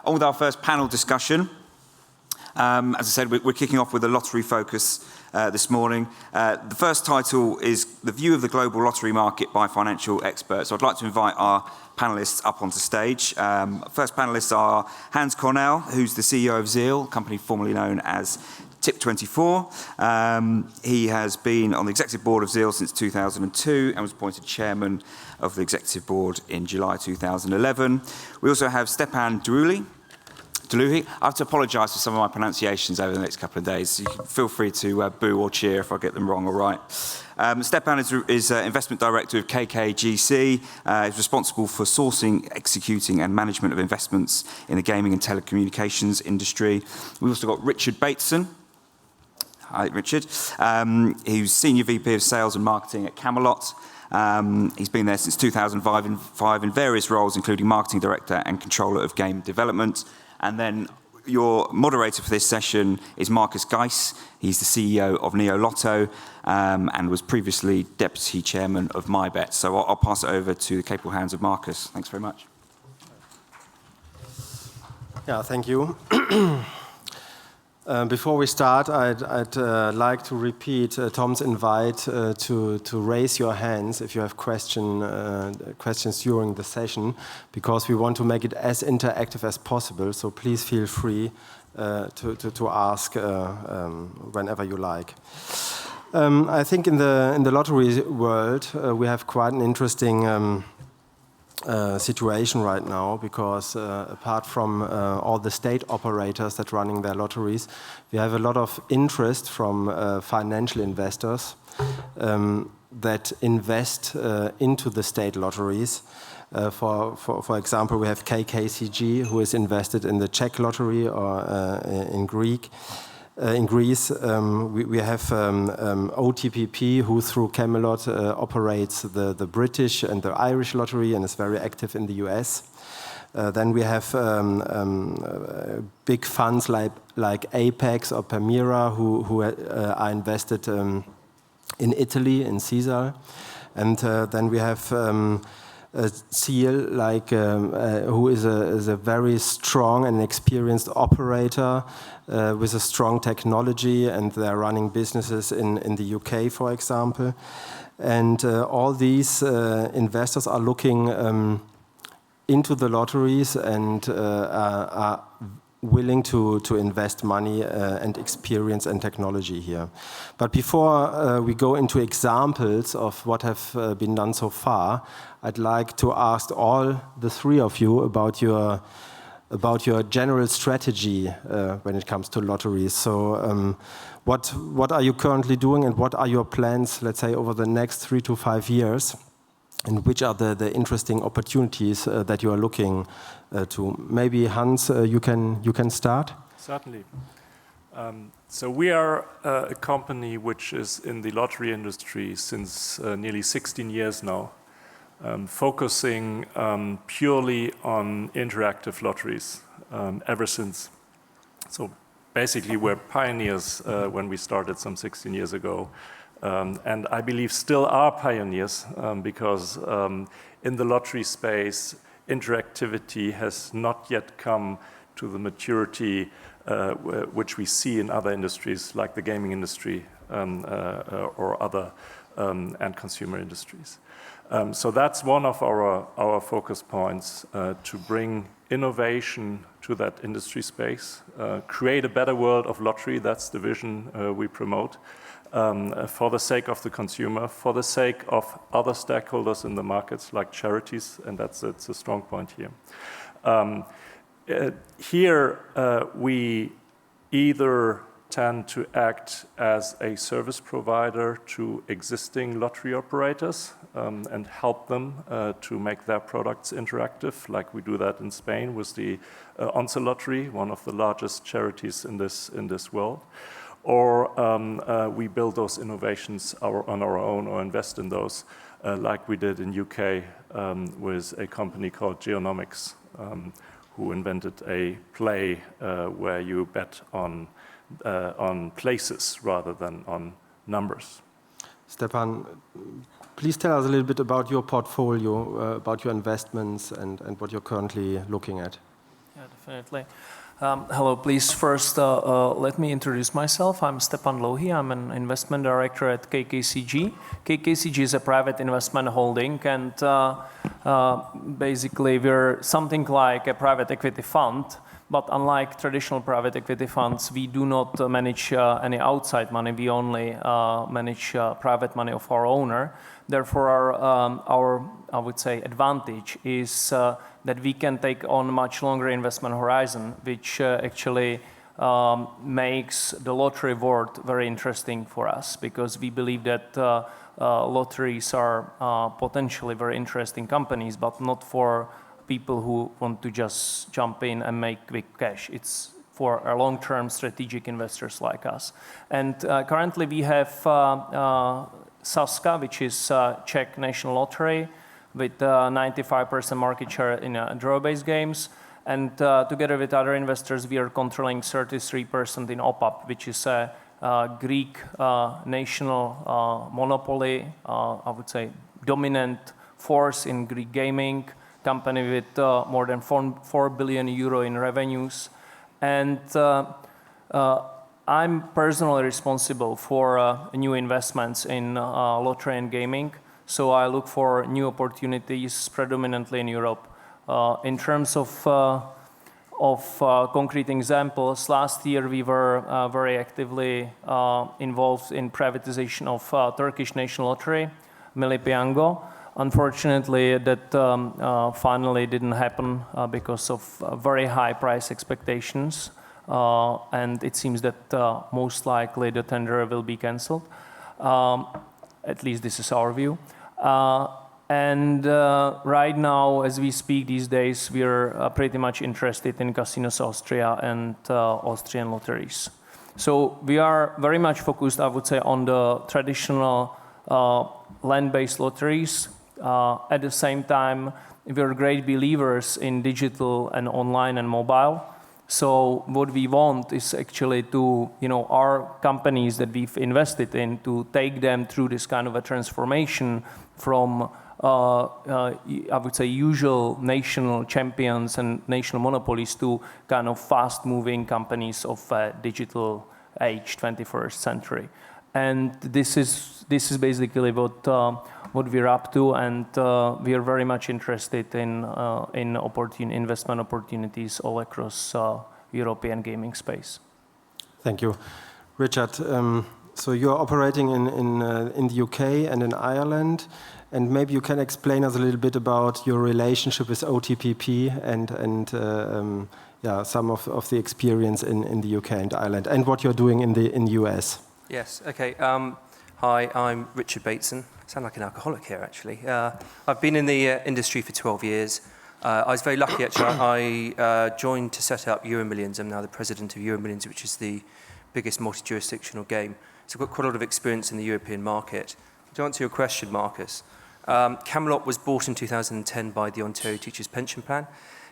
On with our first panel discussion. As I said, we're kicking off with a lottery focus this morning. The first title is The View of the Global Lottery Market by Financial Experts. So I'd like to invite our panellists up onto stage. First panelists are Hans Cornell, who's the CEO of Zeal, a company formerly known as Tip24. He has been on the executive board of Zeal since 2002 and was appointed chairman of the executive board in July 2011. We also have Stepan Deluhy. I have to apologise for some of my pronunciations over the next couple of days. So you can feel free to boo or cheer if I get them wrong or right. Stepan is investment director of KKGC. He's responsible for sourcing, executing and management of investments in the gaming and telecommunications industry. We've also got Richard Bateson. Hi, Richard. He's Senior VP of Sales and Marketing at Camelot. He's been there since 2005 in various roles, including Marketing Director and Controller of Game Development. And then your moderator for this session is Markus Geis. He's the CEO of NeoLotto and was previously Deputy Chairman of MyBet. So I'll pass it over to the capable hands of Markus. Thanks very much. Yeah, thank you. Before we start, I'd like to repeat Tom's invite to raise your hands if you have questions during the session, because we want to make it as interactive as possible. So please feel free to ask whenever you like. I think in the lottery world, we have quite an interesting situation right now, because apart from all the state operators that are running their lotteries, we have a lot of interest from financial investors that invest into the state lotteries. For example, we have KKCG, who is invested in the Czech lottery, or in Greece. We have OTPP, who through Camelot operates the British and the Irish lottery and is very active in the US. Then we have big funds like Apex or Permira, who are invested in Italy, in Sisal. And then we have Zeal, who is a very strong and experienced operator with a strong technology, and they're running businesses in the UK, for example. And all these investors are looking into the lotteries and are willing to invest money and experience and technology here. But before we go into examples of what have been done so far, I'd like to ask all the three of you about your general strategy when it comes to lotteries. So what are you currently doing, and what are your plans, let's say, over the next 3 to 5 years? And which are the interesting opportunities that you are looking to? Maybe Hans, you can start. Certainly. So we are a company which is in the lottery industry since nearly 16 years now, focusing purely on interactive lotteries ever since. So basically, we're pioneers when we started some 16 years ago. And I believe still are pioneers, because in the lottery space, interactivity has not yet come to the maturity which we see in other industries like the gaming industry or other and consumer industries. So that's one of our focus points, to bring innovation to that industry space, create a better world of lottery. That's the vision we promote. For the sake of the consumer, for the sake of other stakeholders in the markets like charities, and it's a strong point here. Here we either tend to act as a service provider to existing lottery operators and help them to make their products interactive, like we do that in Spain with the Once Lottery, one of the largest charities in this world. Or we build those innovations on our own or invest in those, like we did in UK with a company called Geonomics, who invented a play where you bet on places rather than on numbers. Stepan, please tell us a little bit about your portfolio, about your investments and what you're currently looking at. Yeah, definitely. Hello, please first let me introduce myself. I'm Stepan Dlouhý. I'm an investment director at KKCG. KKCG is a private investment holding, and basically we're something like a private equity fund, but unlike traditional private equity funds, we do not manage any outside money. We only manage private money of our owner. Therefore, our I would say, advantage is that we can take on much longer investment horizon, which actually makes the lottery world very interesting for us, because we believe that lotteries are potentially very interesting companies, but not for people who want to just jump in and make quick cash. It's for long-term strategic investors like us. And currently we have Sazka, which is Czech National Lottery, with 95% market share in draw-based games. And together with other investors, we are controlling 33% in OPAP, which is a Greek national monopoly, I would say dominant force in Greek gaming, company with more than 4 billion euro in revenues. And I'm personally responsible for new investments in lottery and gaming. So I look for new opportunities predominantly in Europe. In terms of concrete examples, last year we were very actively involved in privatization of Turkish National Lottery, Milli Piyango. Unfortunately, that finally didn't happen because of very high price expectations. And it seems that most likely the tender will be cancelled. At least this is our view. And right now, as we speak these days, we are pretty much interested in Casinos Austria and Austrian lotteries. So we are very much focused, I would say, on the traditional land-based lotteries. At the same time, we are great believers in digital and online and mobile. So what we want is actually to, our companies that we've invested in, to take them through this kind of a transformation from, I would say, usual national champions and national monopolies to kind of fast-moving companies of digital age, 21st century. And this is basically what we're up to, and we are very much interested in investment opportunities all across European gaming space. Thank you, Richard. So you're operating in the UK and in Ireland, and maybe you can explain us a little bit about your relationship with OTPP and some of the experience in the UK and Ireland, and what you're doing in the US. Yes. Okay. Hi, I'm Richard Bateson. I sound like an alcoholic here, actually. I've been in the industry for 12 years. I was very lucky, actually. I joined to set up EuroMillions. I'm now the president of EuroMillions, which is the biggest multi-jurisdictional game. So I've got quite a lot of experience in the European market. To answer your question, Marcus, Camelot was bought in 2010 by the Ontario Teachers' Pension Plan.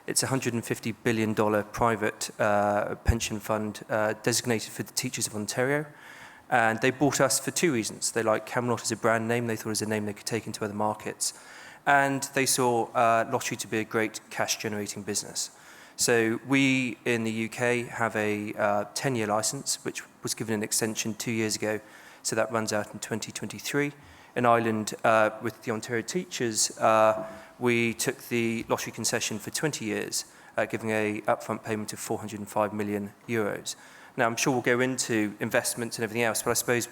It's a $150 billion private pension fund designated for the teachers of Ontario. And they bought us for two reasons. They liked Camelot as a brand name. They thought it was a name they could take into other markets. And they saw lottery to be a great cash-generating business. So we, in the UK, have a 10-year license, which was given an extension 2 years ago. So that runs out in 2023. In Ireland, with the Ontario Teachers, we took the lottery concession for 20 years, giving an upfront payment of 405 million euros. Now, I'm sure we'll go into investments and everything else, but I suppose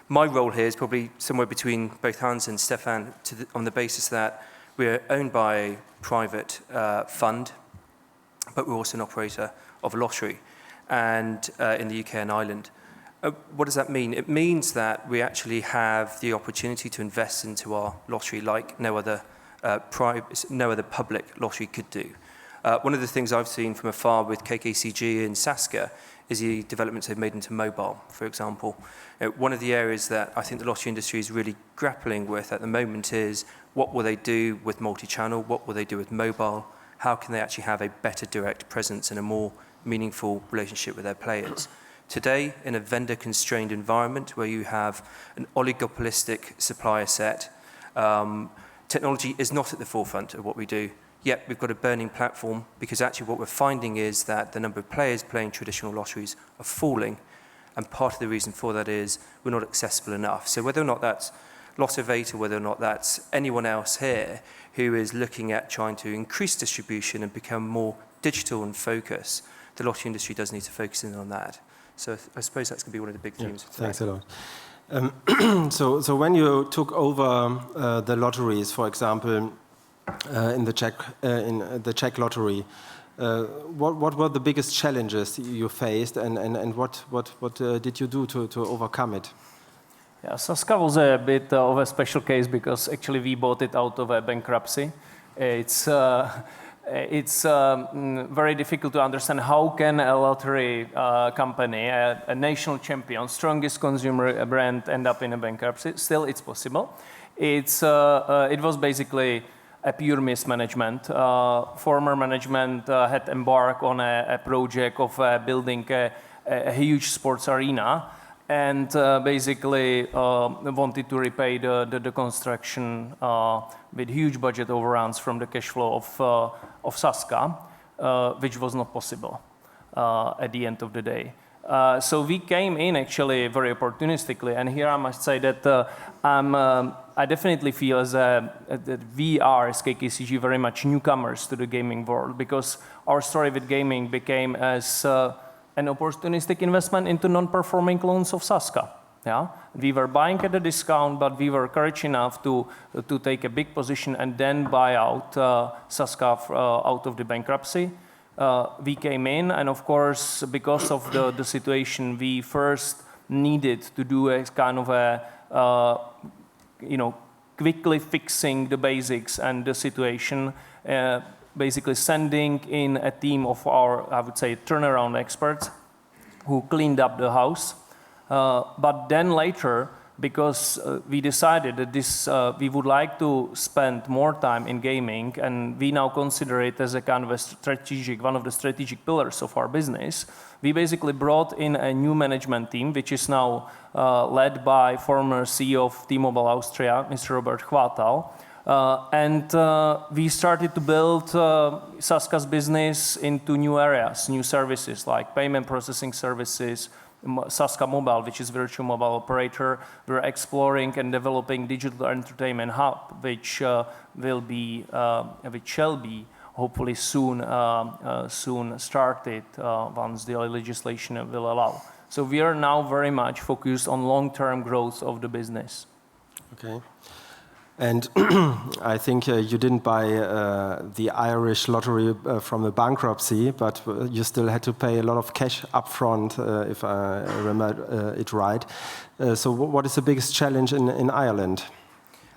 my role here is probably somewhere between both Hans and Stefan on the basis that we're owned by a private fund, but we're also an operator of a lottery and in the UK and Ireland. What does that mean? It means that we actually have the opportunity to invest into our lottery like no other public lottery could do. One of the things I've seen from afar with KKCG and Sazka is the developments they've made into mobile, for example. One of the areas that I think the lottery industry is really grappling with at the moment is what will they do with multi-channel, what will they do with mobile, how can they actually have a better direct presence and a more meaningful relationship with their players. Today, in a vendor-constrained environment where you have an oligopolistic supplier set, technology is not at the forefront of what we do. yet we've got a burning platform, because actually what we're finding is that the number of players playing traditional lotteries are falling, and part of the reason for that is we're not accessible enough. So whether or not that's Lottovate or whether or not that's anyone else here who is looking at trying to increase distribution and become more digital and focus, the lottery industry does need to focus in on that. So I suppose that's going to be one of the big themes. Thanks a lot. So when you took over the lotteries, for example, in the Czech lottery, what were the biggest challenges you faced, and what did you do to overcome it? Yeah, Sazka was a bit of a special case because actually we bought it out of a bankruptcy. It's very difficult to understand how can a lottery company, a national champion, strongest consumer brand, end up in a bankruptcy. Still, it's possible. It was basically a pure mismanagement. Former management had embarked on a project of building a huge sports arena, and basically wanted to repay the construction with huge budget overruns from the cash flow of Sazka, which was not possible at the end of the day. So we came in actually very opportunistically, and here I must say that I definitely feel that we are, as KKCG, very much newcomers to the gaming world, because our story with gaming became as an opportunistic investment into non-performing loans of Sazka. Yeah? We were buying at a discount, but we were courage enough to take a big position and then buy out Sazka out of the bankruptcy. We came in, and of course, because of the situation, we first needed to do a kind of a, quickly fixing the basics and the situation, basically sending in a team of our, I would say, turnaround experts who cleaned up the house. But then later, because we decided that we would like to spend more time in gaming, and we now consider it as a kind of one of the strategic pillars of our business, we basically brought in a new management team, which is now led by former CEO of T-Mobile Austria, Mr. Robert Chvátal. And we started to build Sazka's business into new areas, new services like payment processing services, Sazka Mobile, which is virtual mobile operator. We're exploring and developing digital entertainment hub, which shall be hopefully soon started once the legislation will allow. So we are now very much focused on long-term growth of the business. Okay. And I think you didn't buy the Irish lottery from the bankruptcy, but you still had to pay a lot of cash upfront, if I remember it right. So what is the biggest challenge in Ireland?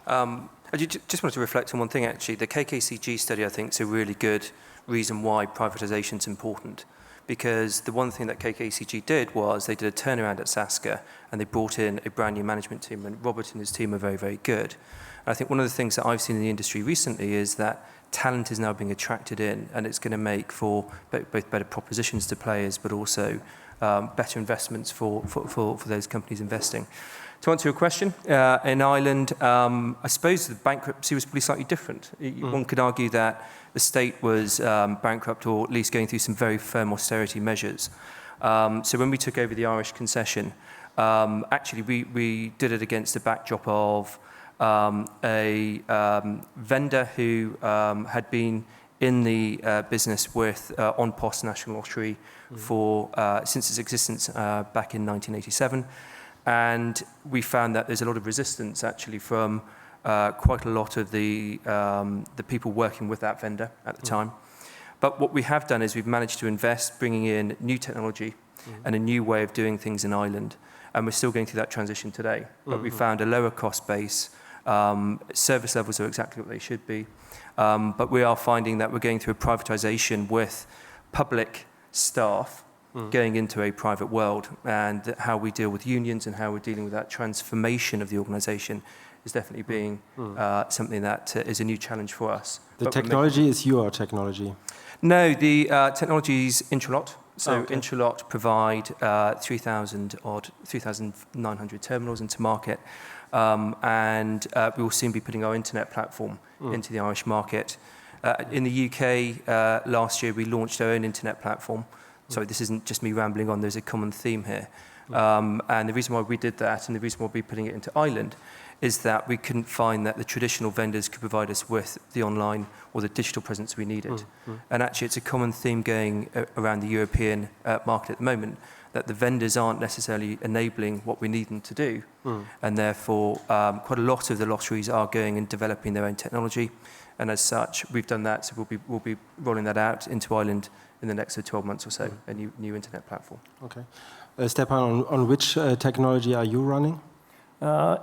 I just wanted to reflect on one thing, actually. The KKCG study, I think, is a really good reason why privatisation is important. Because the one thing that KKCG did was they did a turnaround at Sazka, and they brought in a brand new management team, and Robert and his team are very, very good. I think one of the things that I've seen in the industry recently is that talent is now being attracted in, and it's going to make for both better propositions to players, but also better investments for those companies investing. To answer your question, in Ireland, I suppose the bankruptcy was probably slightly different. One could argue that the state was bankrupt, or at least going through some very firm austerity measures. So when we took over the Irish concession, actually we did it against the backdrop of a vendor who had been in the business with An Post National Lottery since its existence back in 1987. And we found that there's a lot of resistance actually from quite a lot of the people working with that vendor at the time. But what we have done is we've managed to invest, bringing in new technology and a new way of doing things in Ireland. And we're still going through that transition today. But we found a lower cost base. Service levels are exactly what they should be. But we are finding that we're going through a privatisation with public staff going into a private world, and how we deal with unions and how we're dealing with that transformation of the organisation is definitely being something that is a new challenge for us. The technology is your technology? No, the technology is Intralot. So Intralot provide 3,900 terminals into market, and we will soon be putting our internet platform into the Irish market. In the UK, last year we launched our own internet platform. So this isn't just me rambling on, there's a common theme here. And the reason why we did that and the reason why we're putting it into Ireland is that we couldn't find that the traditional vendors could provide us with the online or the digital presence we needed. And actually it's a common theme going around the European market at the moment, that the vendors aren't necessarily enabling what we need them to do. And therefore, quite a lot of the lotteries are going and developing their own technology. And as such, we've done that, so we'll be rolling that out into Ireland in the next 12 months or so, a new internet platform. Okay. Stepan, on which technology are you running?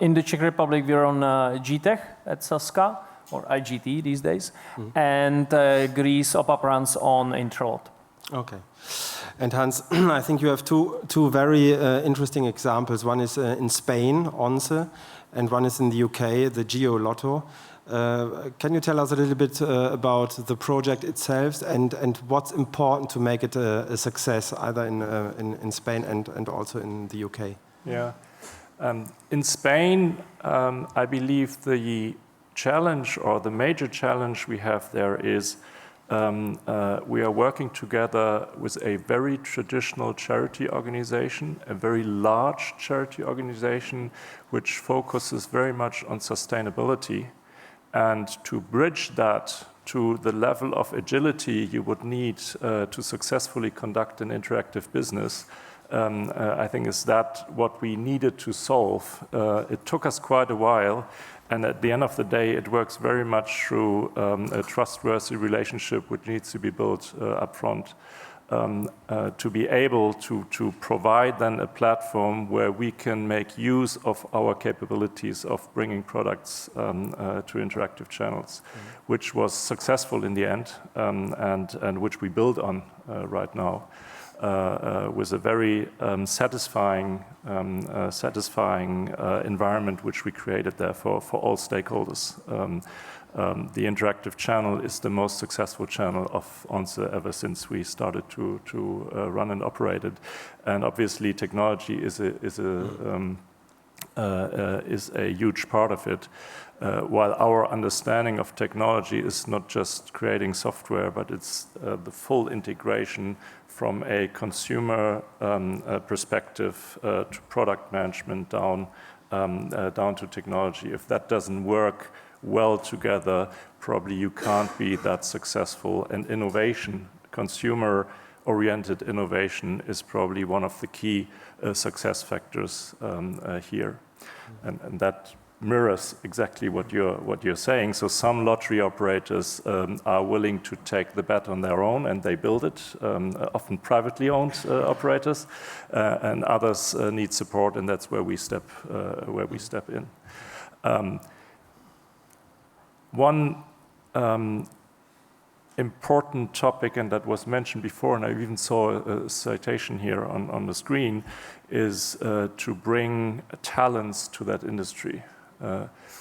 In the Czech Republic, we're on GTech at Saska, or IGT these days, and Greece, OPAP runs on Intralot. Okay. And Hans, I think you have two very interesting examples. One is in Spain, ONCE, and one is in the UK, the Geo Lotto. Can you tell us a little bit about the project itself and what's important to make it a success, either in Spain and also in the UK? Yeah. In Spain, I believe the challenge or the major challenge we have there is we are working together with a very traditional charity organization, a very large charity organization, which focuses very much on sustainability. And to bridge that to the level of agility you would need to successfully conduct an interactive business, I think is that what we needed to solve. It took us quite a while, and at the end of the day, it works very much through a trustworthy relationship which needs to be built up front to be able to provide then a platform where we can make use of our capabilities of bringing products to interactive channels, which was successful in the end, and which we build on right now. With a very satisfying environment which we created there for all stakeholders. The interactive channel is the most successful channel of ONCE ever since we started to run and operate it. And obviously technology is a huge part of it. While our understanding of technology is not just creating software, but it's the full integration from a consumer perspective to product management down to technology. If that doesn't work well together, probably you can't be that successful. And innovation, consumer-oriented innovation, is probably one of the key success factors here. And that mirrors exactly what you're saying. So some lottery operators are willing to take the bet on their own, and they build it, often privately owned operators, and others need support, and that's where we step in. One important topic, and that was mentioned before, and I even saw a citation here on the screen, is to bring talents to that industry.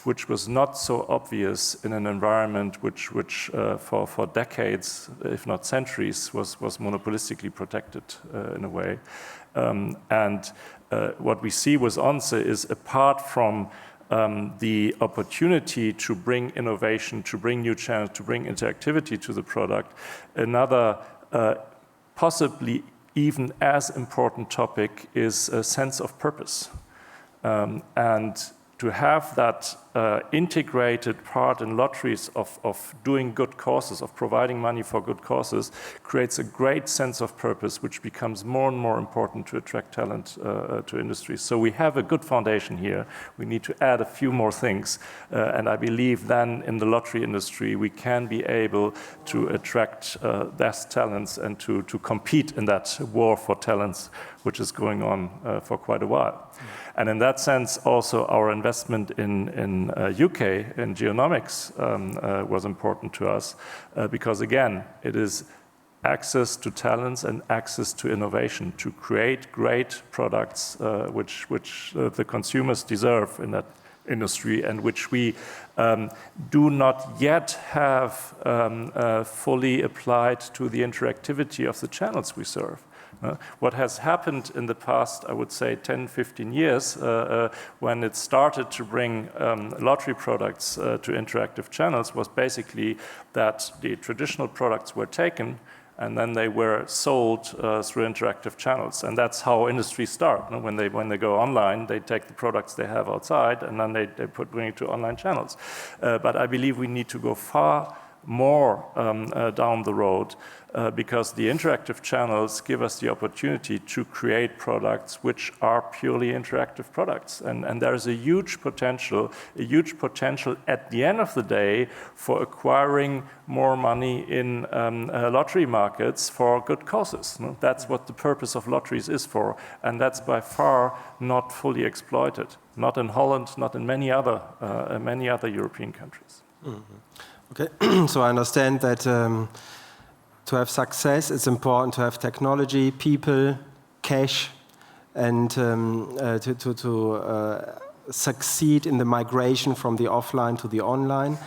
Which was not so obvious in an environment which for decades, if not centuries, was monopolistically protected in a way. And what we see with ONCE is, apart from the opportunity to bring innovation, to bring new channels, to bring interactivity to the product, another possibly even as important topic is a sense of purpose. And to have that integrated part in lotteries of doing good causes, of providing money for good causes, creates a great sense of purpose, which becomes more and more important to attract talent to industry. So we have a good foundation here. We need to add a few more things. And I believe then in the lottery industry, we can be able to attract best talents and to compete in that war for talents, which is going on for quite a while. And in that sense, also our investment in UK, in Geonomics, was important to us, because again, it is access to talents and access to innovation to create great products which the consumers deserve in that industry, and which we do not yet have fully applied to the interactivity of the channels we serve. What has happened in the past, I would say 10, 15 years, when it started to bring lottery products to interactive channels was basically that the traditional products were taken and then they were sold through interactive channels. And that's how industries start. When they go online, they take the products they have outside and then they bring it to online channels. But I believe we need to go far more down the road because the interactive channels give us the opportunity to create products which are purely interactive products. And there is a huge potential at the end of the day for acquiring more money in lottery markets for good causes. That's what the purpose of lotteries is for, and that's by far not fully exploited. Not in Holland, not in many other European countries. Mm-hmm. Okay, so I understand that to have success, it's important to have technology, people, cash, and to succeed in the migration from the offline to the online.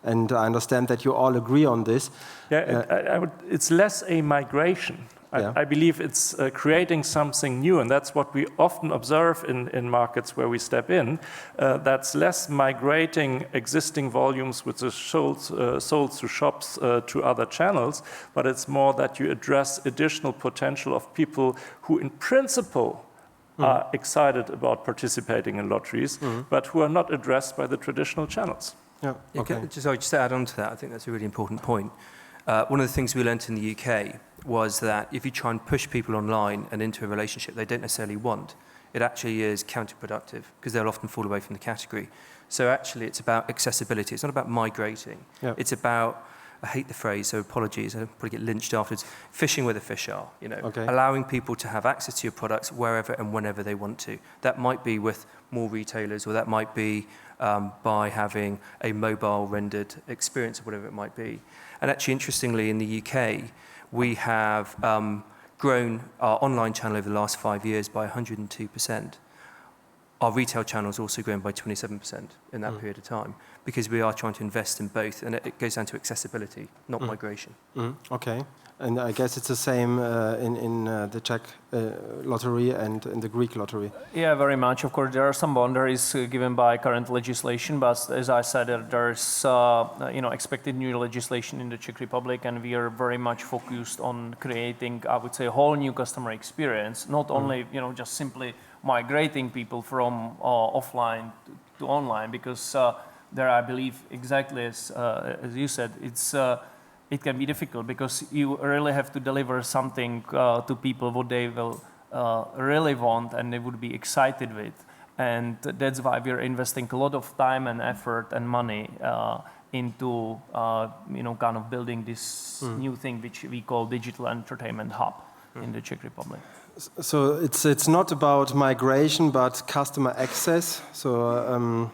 And I understand that you all agree on this. Yeah, it's less a migration. I believe it's creating something new, and that's what we often observe in markets where we step in. That's less migrating existing volumes which are sold through shops to other channels, but it's more that you address additional potential of people who in principle are excited about participating in lotteries, but who are not addressed by the traditional channels. Yeah. Okay. Just to add on to that, I think that's a really important point. One of the things we learned in the UK was that if you try and push people online and into a relationship they don't necessarily want, it actually is counterproductive because they'll often fall away from the category. So actually it's about accessibility. It's not about migrating. Yep. It's about, I hate the phrase, so apologies, I'll probably get lynched afterwards, fishing where the fish are, allowing people to have access to your products wherever and whenever they want to. That might be with more retailers, or that might be by having a mobile rendered experience, or whatever it might be. And actually, interestingly, in the UK, we have grown our online channel over the last 5 years by 102%. Our retail channel has also grown by 27% in that period of time, because we are trying to invest in both, and it goes down to accessibility, not migration. Okay, and I guess it's the same in the Czech lottery and in the Greek lottery. Yeah, very much. Of course, there are some boundaries given by current legislation, but as I said, there's expected new legislation in the Czech Republic, and we are very much focused on creating, I would say, a whole new customer experience, not only just simply migrating people from offline to online, because there, I believe, exactly as you said, it can be difficult because you really have to deliver something to people what they will really want and they would be excited with, and that's why we are investing a lot of time and effort and money into kind of building this new thing which we call digital entertainment hub in the Czech Republic. So it's not about migration but customer access. So.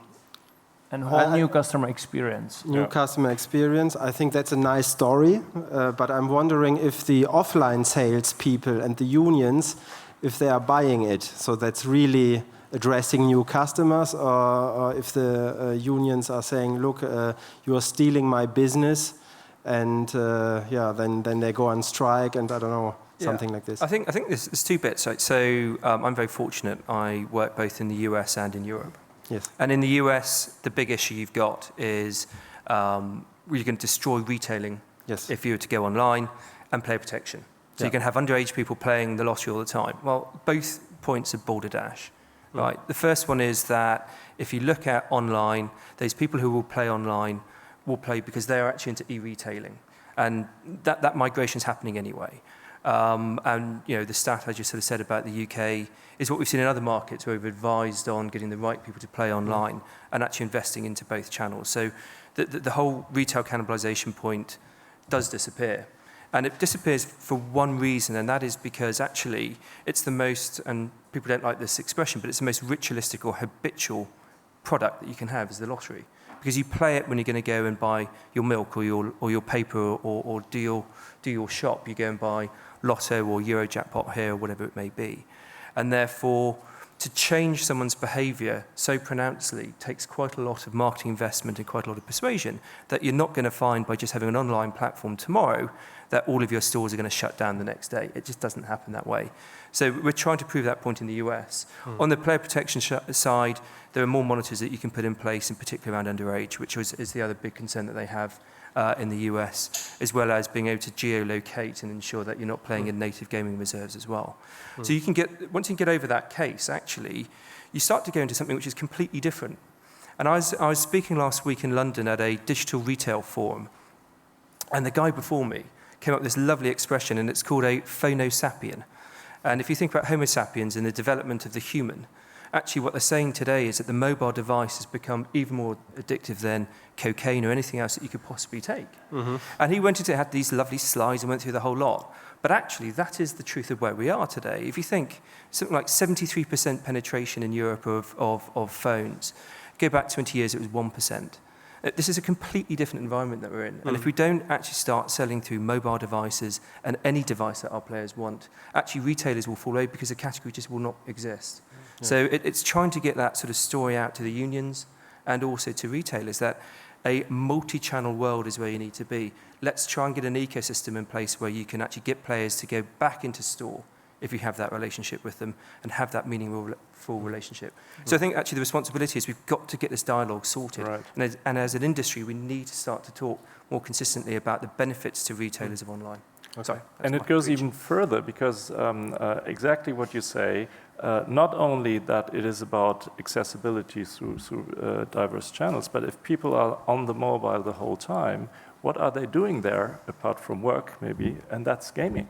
And whole new customer experience. New customer experience. I think that's a nice story, but I'm wondering if the offline sales people and the unions, if they are buying it. So that's really addressing new customers, or if the unions are saying, look, you are stealing my business, and then they go on strike, and I don't know, something like this. I think there's two bits. So I'm very fortunate. I work both in the US and in Europe. Yes. And in the US, the big issue you've got is you're going to destroy retailing if you were to go online, and player protection. So you can have underage people playing the lottery all the time. Well, both points are balderdash, right? The first one is that if you look at online, those people who will play online will play because they are actually into e-retailing. And that migration is happening anyway. And the stat I just sort of said about the UK is what we've seen in other markets where we've advised on getting the right people to play online and actually investing into both channels. So the whole retail cannibalization point does disappear. And it disappears for one reason, and that is because actually it's the most, and people don't like this expression, but it's the most ritualistic or habitual product that you can have is the lottery. Because you play it when you're going to go and buy your milk or your paper or do your shop. You go and buy Lotto or Eurojackpot here or whatever it may be. And therefore, to change someone's behavior so pronouncedly takes quite a lot of marketing investment and quite a lot of persuasion that you're not going to find by just having an online platform tomorrow that all of your stores are going to shut down the next day. It just doesn't happen that way. So we're trying to prove that point in the US. On the player protection side, there are more monitors that you can put in place, in particular around underage, which is the other big concern that they have in the US, as well as being able to geolocate and ensure that you're not playing in native gaming reserves as well. So you can once you get over that case, actually, you start to go into something which is completely different. And I was speaking last week in London at a digital retail forum, and the guy before me came up with this lovely expression, and it's called a phono-sapien. And if you think about Homo sapiens and the development of the human, actually what they're saying today is that the mobile device has become even more addictive than cocaine or anything else that you could possibly take. And he had these lovely slides and went through the whole lot. But actually, that is the truth of where we are today. If you think something like 73% penetration in Europe of phones, go back 20 years, it was 1%. This is a completely different environment that we're in. And if we don't actually start selling through mobile devices and any device that our players want, actually retailers will fall away because the category just will not exist. So it's trying to get that sort of story out to the unions and also to retailers that a multi-channel world is where you need to be. Let's try and get an ecosystem in place where you can actually get players to go back into store if you have that relationship with them and have that meaningful relationship. So I think actually the responsibility is we've got to get this dialogue sorted. Right. And as an industry, we need to start to talk more consistently about the benefits to retailers of online. Okay. Sorry, And it goes even further because exactly what you say, not only that it is about accessibility through diverse channels, but if people are on the mobile the whole time, what are they doing there apart from work maybe? And that's gaming.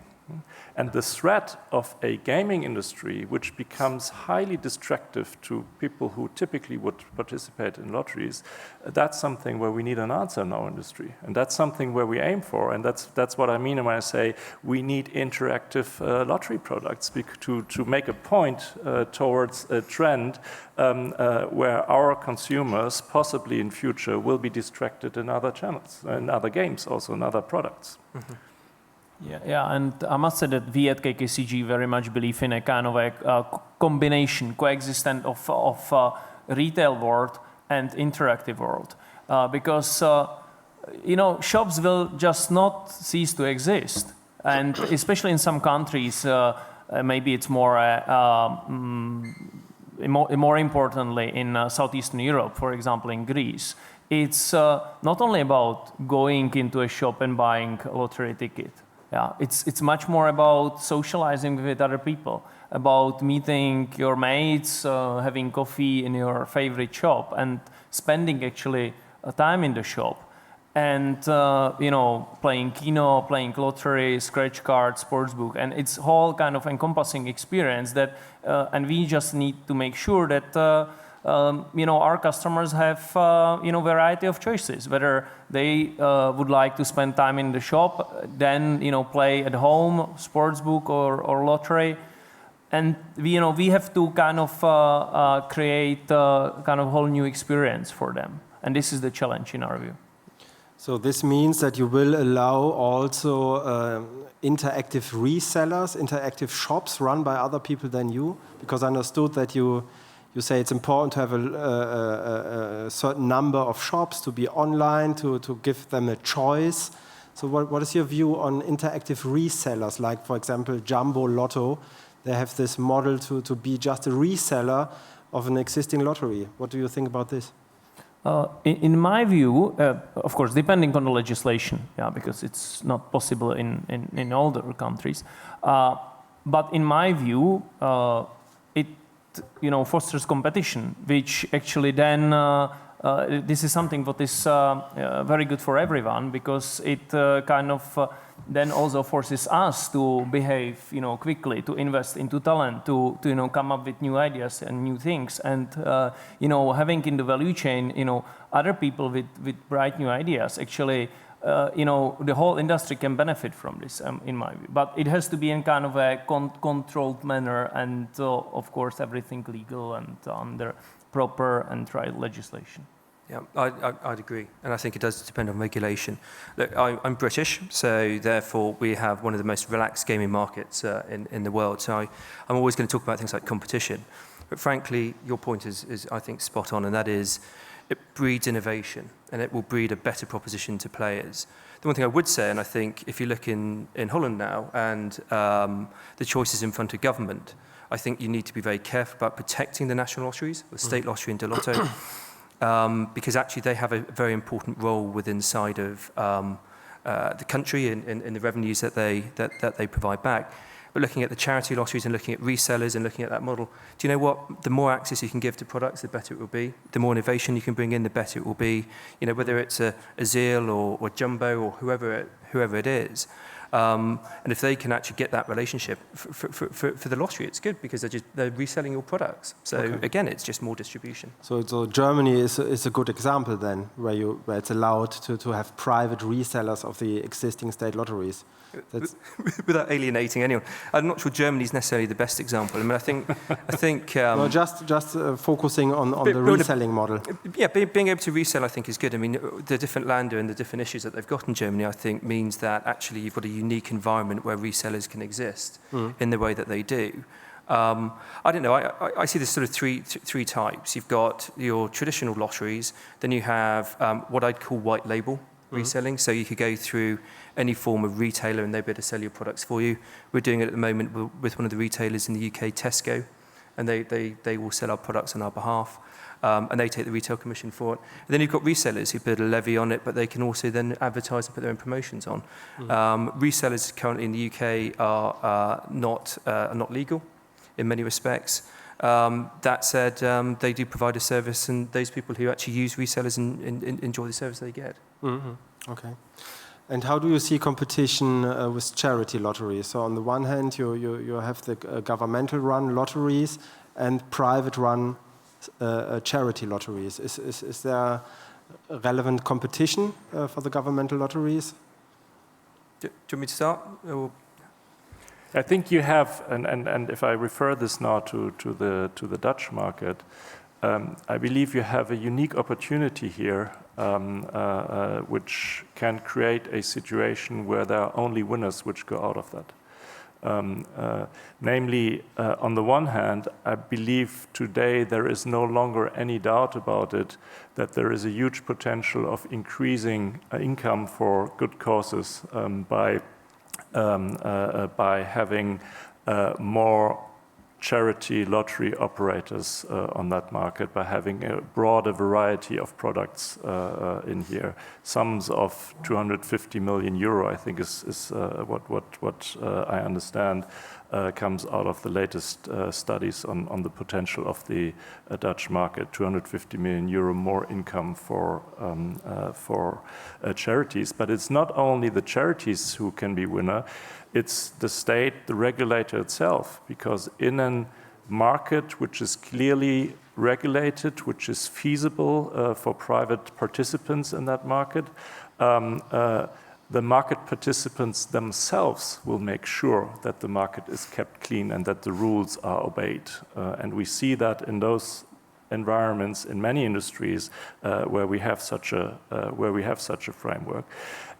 And the threat of a gaming industry, which becomes highly distractive to people who typically would participate in lotteries, that's something where we need an answer in our industry. And that's something where we aim for. And that's what I mean when I say we need interactive lottery products to make a point towards a trend where our consumers, possibly in future, will be distracted in other channels, in other games, also in other products. Yeah, and I must say that we at KKCG very much believe in a kind of a combination, coexistence of retail world and interactive world, because shops will just not cease to exist, and especially in some countries, maybe it's more importantly in Southeastern Europe, for example, in Greece. It's not only about going into a shop and buying a lottery ticket. Yeah, it's much more about socializing with other people, about meeting your mates, having coffee in your favorite shop, and spending actually time in the shop, and playing Keno, playing lottery, scratch cards, sportsbook, and it's whole kind of encompassing experience that, and we just need to make sure that. Our customers have variety of choices, whether they would like to spend time in the shop, then play at home, sportsbook or lottery, and we have to kind of create kind of whole new experience for them, and this is the challenge in our view. So this means that you will allow also interactive resellers, interactive shops run by other people than you, because I understood that you say it's important to have a certain number of shops to be online, to give them a choice. So what is your view on interactive resellers, like, for example, Jumbo Lotto? They have this model to be just a reseller of an existing lottery. What do you think about this? In my view, of course, depending on the legislation, because it's not possible in all the countries. But in my view, it fosters competition, which actually then this is something that is very good for everyone, because it kind of then also forces us to behave quickly, to invest into talent, to come up with new ideas and new things, and having in the value chain other people with bright new ideas. Actually, the whole industry can benefit from this, in my view. But it has to be in kind of a controlled manner, and of course everything legal and under proper and right legislation. Yeah, I'd agree, and I think it does depend on regulation. Look, I'm British, so therefore we have one of the most relaxed gaming markets in the world. So I'm always going to talk about things like competition. But frankly, your point is I think, spot on, and that is it breeds innovation, and it will breed a better proposition to players. The one thing I would say, and I think if you look in Holland now and the choices in front of government, I think you need to be very careful about protecting the national lotteries, the State Lottery and De Lotto, because actually they have a very important role within inside of the country in the revenues that they provide back. But looking at the charity lotteries and looking at resellers and looking at that model, do you know what? The more access you can give to products, the better it will be. The more innovation you can bring in, the better it will be. You know, whether it's a Zeal or Jumbo or whoever it is. And if they can actually get that relationship for the lottery, it's good because they're reselling your products. So again, it's just more distribution. So Germany is a good example then, where it's allowed to have private resellers of the existing state lotteries. Without alienating anyone, I'm not sure Germany's necessarily the best example. I mean, I think. No, just focusing on the reselling model. Yeah, being able to resell, I think, is good. I mean, the different Länder and the different issues that they've got in Germany, I think, means that actually you've got a unique environment where resellers can exist in the way that they do. I don't know. I see there's sort of three types. You've got your traditional lotteries. Then you have what I'd call white label reselling. So you could go through any form of retailer and they'll be able to sell your products for you. We're doing it at the moment with one of the retailers in the UK, Tesco, and they will sell our products on our behalf. And they take the retail commission for it. And then you've got resellers who put a levy on it, but they can also then advertise and put their own promotions on. Resellers currently in the UK are not legal in many respects. That said, they do provide a service, and those people who actually use resellers and enjoy the service they get. Okay. And how do you see competition with charity lotteries? So on the one hand, you have the governmental-run lotteries and private-run charity lotteries. Is there relevant competition for the governmental lotteries? Do you want me to start? Or? I think you have, and if I refer this now to the Dutch market, I believe you have a unique opportunity here, which can create a situation where there are only winners which go out of that. Namely, on the one hand, I believe today there is no longer any doubt about it that there is a huge potential of increasing income for good causes by having more charity lottery operators on that market, by having a broader variety of products in here. Sums of 250 million euro, I think, is what I understand comes out of the latest studies on the potential of the Dutch market. 250 million euro more income for charities. But it's not only the charities who can be winner, it's the state, the regulator itself, because in a market which is clearly regulated, which is feasible for private participants in that market, the market participants themselves will make sure that the market is kept clean and that the rules are obeyed. And we see that in those environments in many industries where we have such a framework.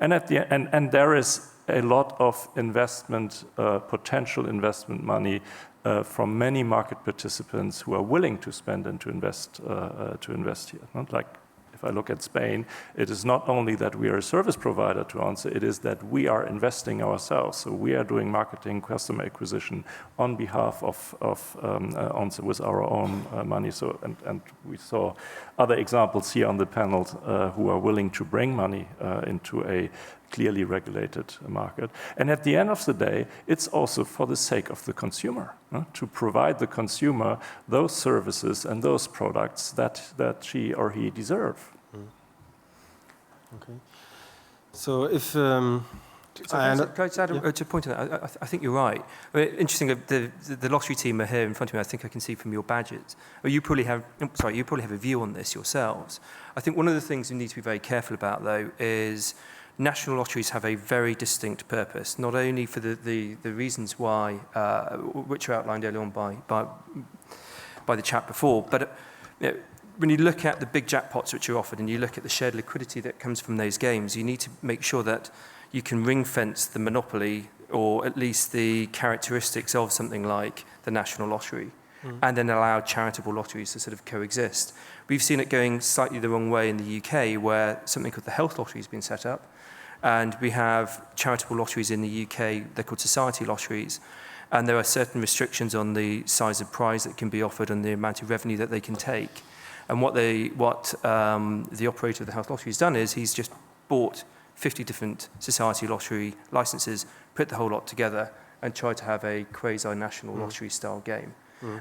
And and there is a lot of investment, potential investment money from many market participants who are willing to spend and to invest here. Not like if I look at Spain, it is not only that we are a service provider to Once, it is that we are investing ourselves. So we are doing marketing, customer acquisition on behalf of Once with our own money. So and we saw other examples here on the panel who are willing to bring money into a clearly regulated market. And at the end of the day, it's also for the sake of the consumer, to provide the consumer those services and those products that she or he deserve. Okay. So if... Can I just add a point on that? I think you're right. I mean, interesting, the lottery team are here in front of me. I think I can see from your badges. Well, you probably have a view on this yourselves. I think one of the things you need to be very careful about, though, is national lotteries have a very distinct purpose, not only for the reasons why, which are outlined earlier on by the chap before, but when you look at the big jackpots which are offered and you look at the shared liquidity that comes from those games, you need to make sure that you can ring-fence the monopoly or at least the characteristics of something like the national lottery. and then allow charitable lotteries to sort of coexist. We've seen it going slightly the wrong way in the UK, where something called the Health Lottery has been set up, and we have charitable lotteries in the UK, they're called society lotteries, and there are certain restrictions on the size of prize that can be offered and the amount of revenue that they can take. And what the operator of the Health Lottery has done is he's just bought 50 different society lottery licenses, put the whole lot together, and tried to have a quasi-national lottery-style game.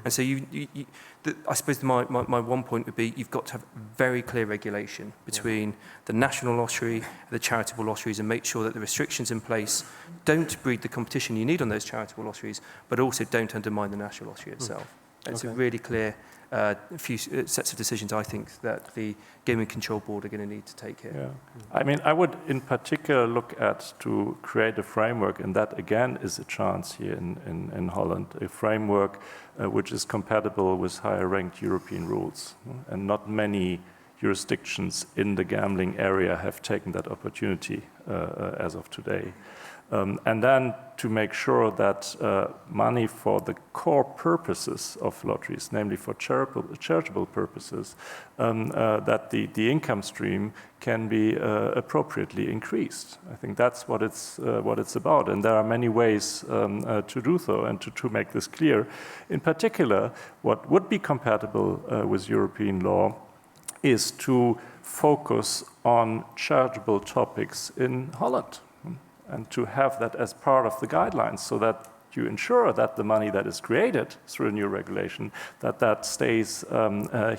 And so I suppose my one point would be you've got to have very clear regulation between the national lottery and the charitable lotteries, and make sure that the restrictions in place don't breed the competition you need on those charitable lotteries, but also don't undermine the national lottery itself. It's a really clear few sets of decisions, I think, that the Gaming Control Board are going to need to take here. Yeah. I mean, I would in particular look at to create a framework, and that again is a chance here in Holland, a framework which is compatible with higher ranked European rules. And not many jurisdictions in the gambling area have taken that opportunity as of today. And then to make sure that money for the core purposes of lotteries, namely for charitable purposes, that the income stream can be appropriately increased. I think that's what it's about, and there are many ways to do so and to make this clear. In particular, what would be compatible with European law is to focus on charitable topics in Holland, and to have that as part of the guidelines, so that you ensure that the money that is created through a new regulation, that stays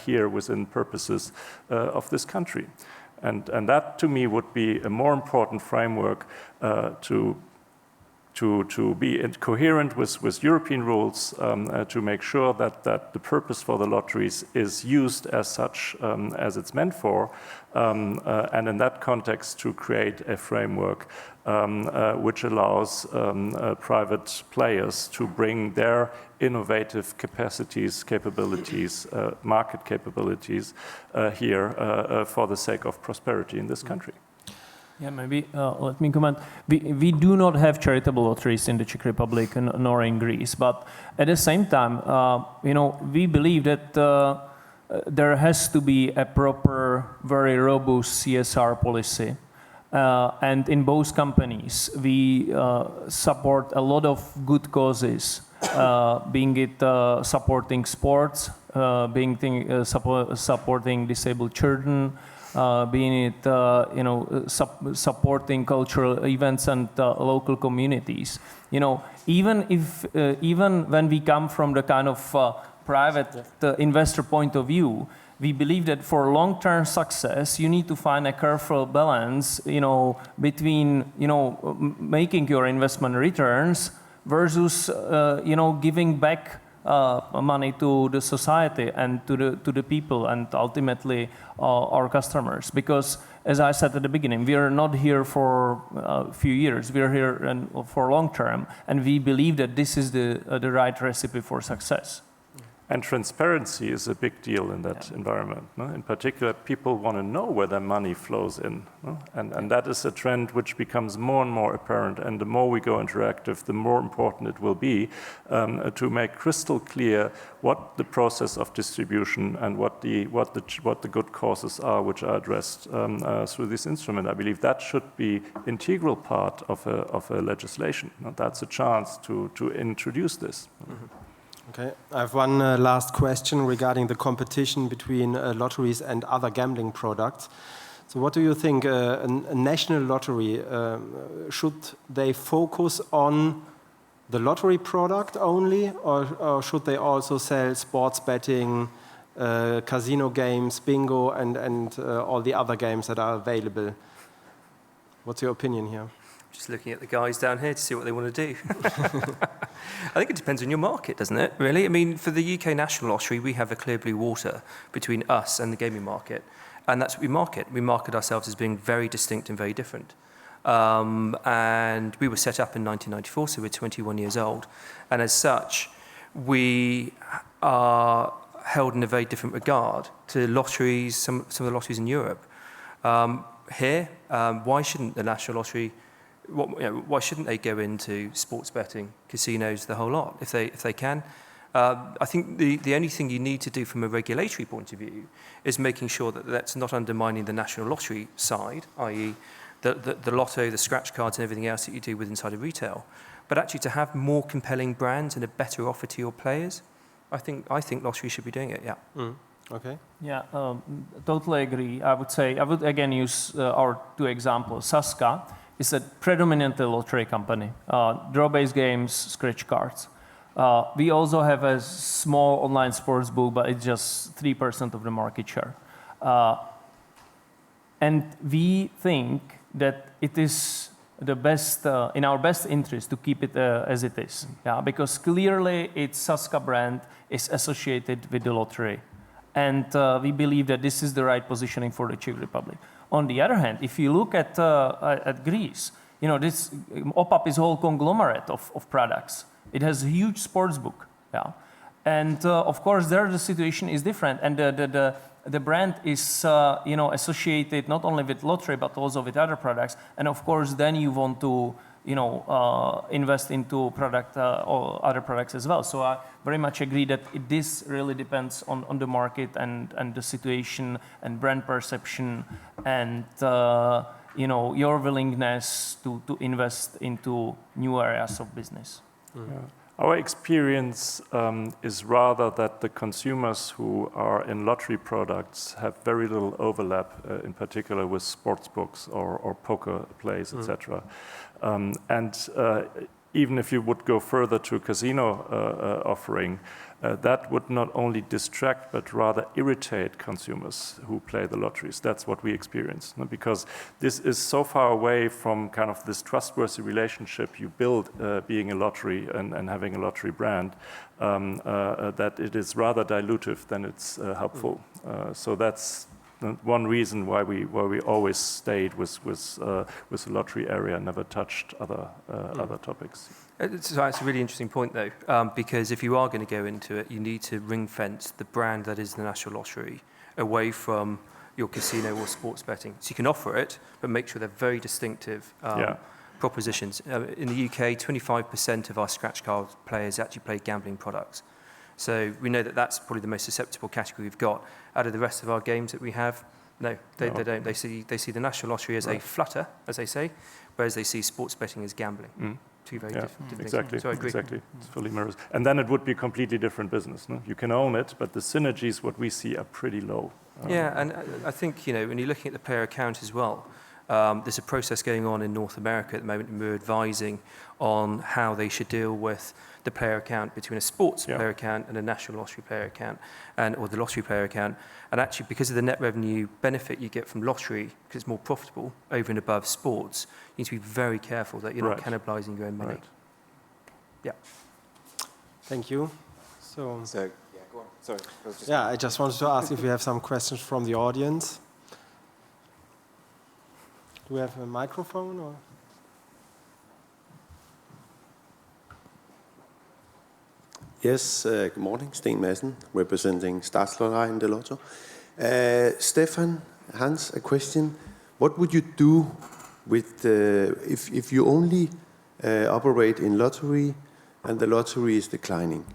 here within purposes of this country. And that, to me, would be a more important framework to be coherent with European rules, to make sure that the purpose for the lotteries is used as such as it's meant for, and in that context to create a framework which allows private players to bring their innovative capacities, capabilities, market capabilities here for the sake of prosperity in this country. Yeah, maybe let me comment. We do not have charitable lotteries in the Czech Republic nor in Greece, but at the same time, we believe that there has to be a proper, very robust CSR policy. And in both companies, we support a lot of good causes, being it supporting sports, supporting disabled children, being it supporting cultural events and local communities. Even when we come from the kind of private investor point of view, we believe that for long-term success, you need to find a careful balance, between making your investment returns versus giving back money to the society and to the people and ultimately our customers. Because, as I said at the beginning, we are not here for a few years. We are here for long term, and we believe that this is the right recipe for success. And transparency is a big deal in that environment. No? In particular, people want to know where their money flows in. No? And that is a trend which becomes more and more apparent. And the more we go interactive, the more important it will be to make crystal clear what the process of distribution and what the good causes are which are addressed through this instrument. I believe that should be integral part of a legislation. No? That's a chance to introduce this. Mm-hmm. Okay, I have one last question regarding the competition between lotteries and other gambling products. So what do you think, a national lottery, should they focus on the lottery product only, or should they also sell sports betting, casino games, bingo, and all the other games that are available? What's your opinion here? Just looking at the guys down here to see what they want to do. I think it depends on your market, doesn't it, really? I mean, for the UK National Lottery, we have a clear blue water between us and the gaming market. And that's what we market. We market ourselves as being very distinct and very different. And we were set up in 1994, so we're 21 years old. And as such, we are held in a very different regard to lotteries, some of the lotteries in Europe. Here, why shouldn't the National Lottery... why shouldn't they go into sports betting, casinos, the whole lot, if they can? I think the only thing you need to do from a regulatory point of view is making sure that that's not undermining the national lottery side, i.e. the lotto, the scratch cards and everything else that you do with inside of retail. But actually to have more compelling brands and a better offer to your players, I think lottery should be doing it, yeah. Okay. Yeah, totally agree. I would again use our two examples. Sazka is a predominantly lottery company, draw-based games, scratch cards. We also have a small online sports book, but it's just 3% of the market share. And we think that it is the best, in our best interest to keep it as it is. Yeah, because clearly its Sazka brand is associated with the lottery. And we believe that this is the right positioning for the Czech Republic. On the other hand, if you look at Greece, you know, this OPAP is a whole conglomerate of products. It has a huge sports book, yeah. And of course, there the situation is different, and the brand is you know, associated not only with lottery but also with other products. And of course, then you want to, you know, invest into product or other products as well. So I very much agree that this really depends on the market and the situation and brand perception and you know, your willingness to invest into new areas of business. Yeah. Our experience is rather that the consumers who are in lottery products have very little overlap, in particular with sports books or poker plays, etc. And even if you would go further to a casino offering, that would not only distract but rather irritate consumers who play the lotteries. That's what we experience, because this is so far away from kind of this trustworthy relationship you build being a lottery and having a lottery brand, that it is rather dilutive than it's helpful. So that's one reason why we always stayed with the lottery area and never touched other topics. It's a really interesting point, though, because if you are going to go into it, you need to ring-fence the brand that is the National Lottery away from your casino or sports betting. So you can offer it, but make sure they're very distinctive propositions. In the UK, 25% of our scratch card players actually play gambling products. So we know that that's probably the most susceptible category we've got. Out of the rest of our games that we have, no, they don't. They see the National Lottery as a flutter, as they say, whereas they see sports betting as gambling. Two very different exactly, things. So I agree. Exactly. It's fully mirrors. And then it would be a completely different business. No? You can own it, but the synergies, what we see, are pretty low. Yeah, and I think, you know, when you're looking at the player account as well, there's a process going on in North America at the moment, and we're advising on how they should deal with the player account between a sports player account and a national lottery player account, or the lottery player account. And actually, because of the net revenue benefit you get from lottery, because it's more profitable over and above sports, you need to be very careful that you're not cannibalizing your own money. Right. Yeah. Thank you. So So, yeah, go on. Sorry. yeah, I just wanted to ask if we have some questions from the audience. Do we have a microphone or? Yes, good morning. Sten Madsen, representing Statslotteriet in the Lotto. Stefan, Hans, a question. What would you do with if you only operate in lottery and the lottery is declining?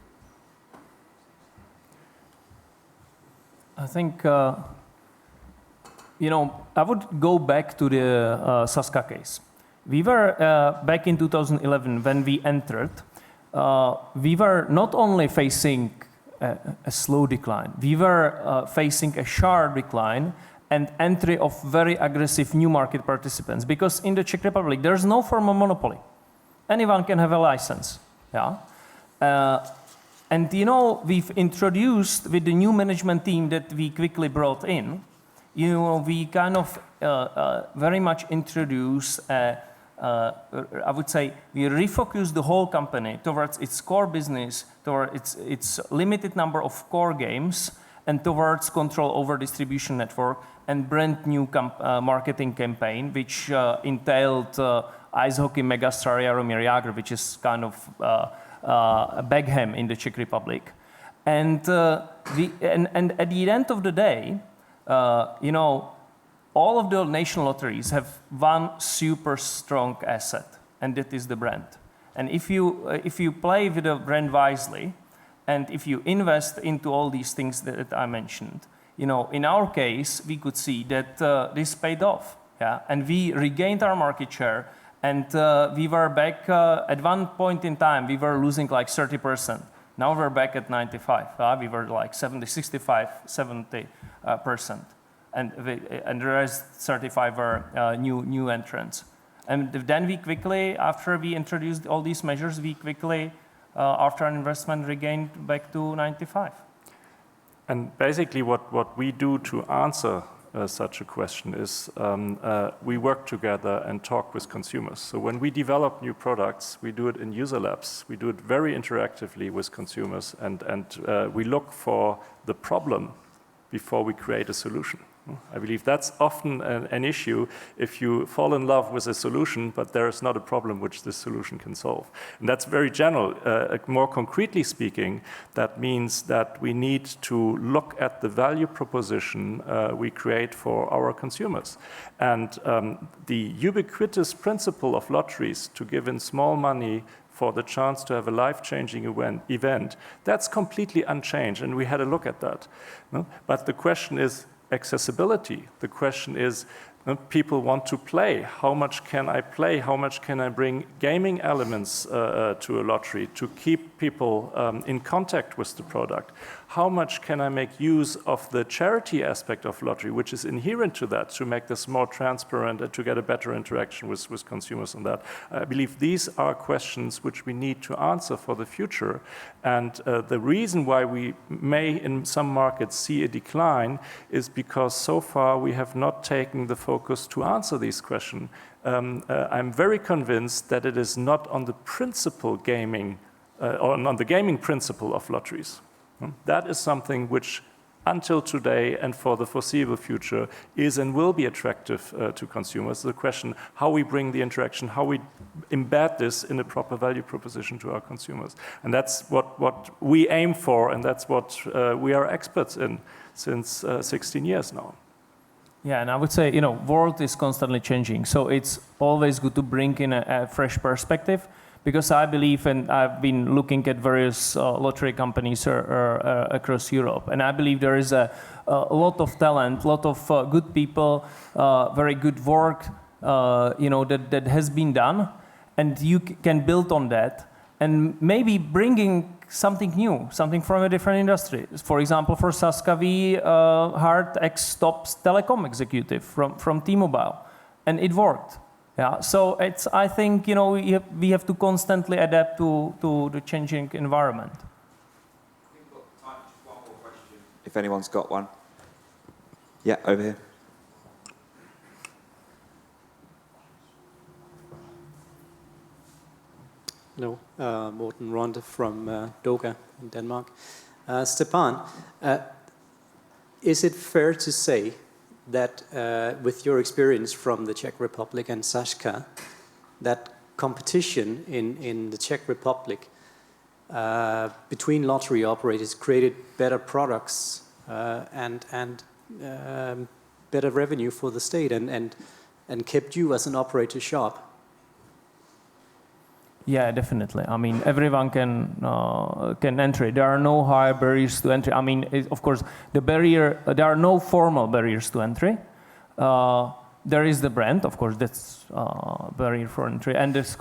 I think, you know, I would go back to the Sazka case. We were, back in 2011, when we entered, we were not only facing a slow decline, we were facing a sharp decline and entry of very aggressive new market participants. Because in the Czech Republic, there's no formal monopoly. Anyone can have a license. Yeah. And you know, we've introduced with the new management team that we quickly brought in, you know, we kind of very much introduce, I would say, we refocus the whole company towards its core business, towards its limited number of core games, and towards control over distribution network and brand new marketing campaign, which entailed ice hockey megastar Jaromír Jágr, which is kind of Beckham in the Czech Republic. And at the end of the day, you know, all of the national lotteries have one super strong asset, and that is the brand. And if you play with the brand wisely, And if you invest into all these things that I mentioned, in our case, we could see that this paid off, yeah, and we regained our market share, and we were back at one point in time. We were losing like 30%. Now we're back at 95. We were like 65, 70%, and the rest 35 were new entrants. And then we quickly, after we introduced all these measures, we quickly, after an investment, regained back to 95. And basically what we do to answer such a question is we work together and talk with consumers. So when we develop new products, we do it in user labs. We do it very interactively with consumers, and we look for the problem before we create a solution. I believe that's often an issue if you fall in love with a solution, but there is not a problem which this solution can solve. And that's very general. More concretely speaking, that means that we need to look at the value proposition we create for our consumers. And the ubiquitous principle of lotteries to give in small money for the chance to have a life-changing event, that's completely unchanged, and we had a look at that. But the question is accessibility. The question is, people want to play. How much can I play? How much can I bring gaming elements to a lottery to keep people in contact with the product? How much can I make use of the charity aspect of lottery, which is inherent to that, to make this more transparent and to get a better interaction with consumers on that? I believe these are questions which we need to answer for the future. And the reason why we may, in some markets, see a decline is because so far we have not taken the focus to answer these questions. I'm very convinced that it is not on the principle gaming, or on the gaming principle of lotteries. That is something which, until today and for the foreseeable future, is and will be attractive to consumers. The question, how we bring the interaction, how we embed this in a proper value proposition to our consumers. And that's what we aim for, and that's what we are experts in since 16 years now. Yeah, and I would say, world is constantly changing. So it's always good to bring in a fresh perspective. Because I believe, and I've been looking at various lottery companies across Europe, and I believe there is a lot of talent, a lot of good people, very good work, that has been done, and you can build on that, and maybe bringing something new, something from a different industry. For example, for Sazka, we hired ex-top telecom executive from T-Mobile, and it worked. Yeah, so I think we have to constantly adapt to the changing environment. I think we've got time for just one more question, if anyone's got one. Yeah, over here. Hello, Morten Ronde from Doga in Denmark. Stepan, is it fair to say that with your experience from the Czech Republic and Sazka, that competition in the Czech Republic between lottery operators created better products and better revenue for the state and kept you as an operator sharp? Yeah, definitely. I mean, everyone can enter. There are no high barriers to entry. I mean, of course, there are no formal barriers to entry. There is the brand, of course, that's barrier for entry, and of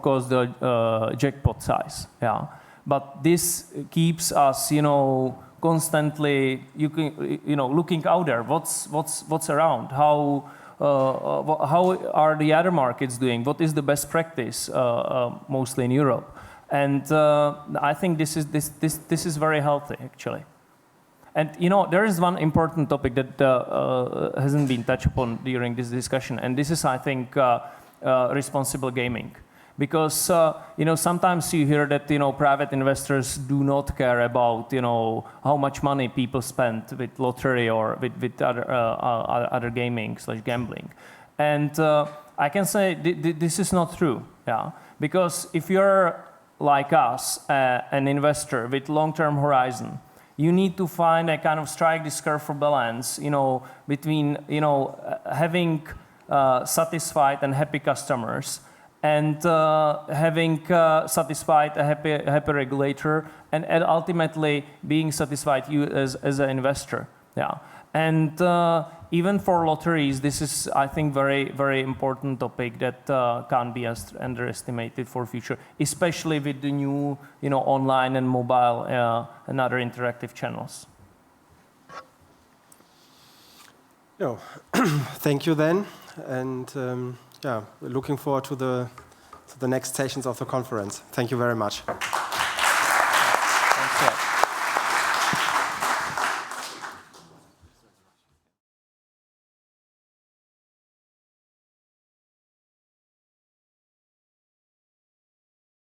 course the jackpot size. Yeah, but this keeps us, constantly, looking out there. What's around? How are the other markets doing? What is the best practice, mostly in Europe? And I think this is very healthy, actually. And there is one important topic that hasn't been touched upon during this discussion, and this is, I think, responsible gaming. Because sometimes you hear that private investors do not care about how much money people spend with lottery or with other gaming / gambling, and I can say this is not true. Yeah, because if you're like us, an investor with long-term horizon, you need to find a kind of strike this careful balance, between having satisfied and happy customers, and having satisfied a happy regulator, and ultimately being satisfied you as an investor. Yeah, and even for lotteries, this is, I think, very important topic that can't be underestimated for future, especially with the new, online and mobile and other interactive channels. No. Thank you then, and yeah, looking forward to the next sessions of the conference. Thank you very much.